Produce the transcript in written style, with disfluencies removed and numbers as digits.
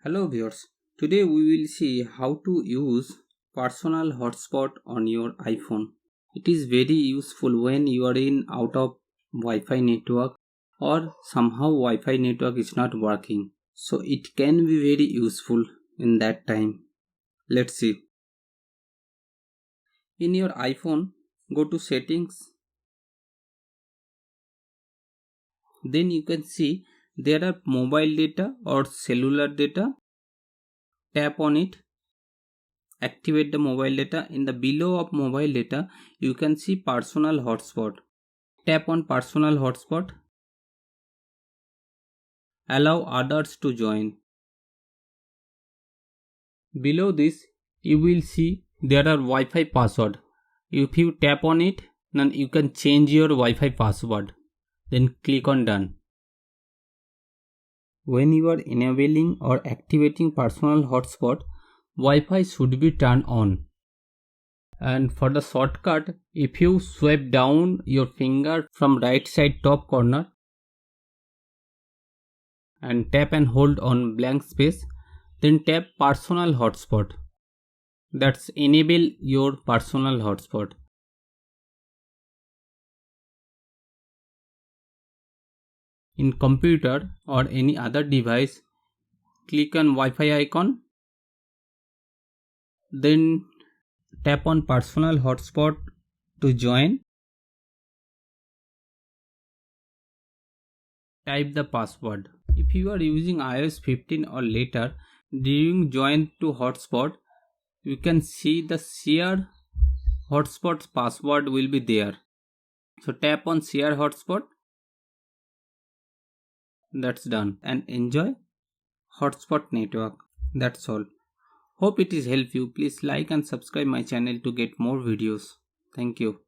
Hello viewers, today we will see how to use personal hotspot on your iPhone. It is very useful when you are in out of Wi-Fi network or somehow Wi-Fi network is not working. So it can be very useful in that time. Let's see. In your iPhone, go to settings. Then you can see there are mobile data or cellular data. Tap on it, activate the mobile data. In the below of mobile data you can see personal hotspot. Tap on personal hotspot, allow others to join. Below this you will see there are Wi-Fi password. If you tap on it, then you can change your Wi-Fi password, then click on done. When you are enabling or activating personal hotspot, Wi-Fi should be turned on. And for the shortcut, if you swipe down your finger from right side top corner and tap and hold on blank space, then tap personal hotspot. That's enable your personal hotspot. In computer or any other device, click on Wi-Fi icon, then tap on personal hotspot to join. Type the password. If you are using iOS 15 or later, during join to hotspot, you can see the share hotspot's password will be there. So tap on share hotspot. That's done, and enjoy hotspot network. That's all. Hope it is help you. Please like and subscribe my channel to get more videos. Thank you.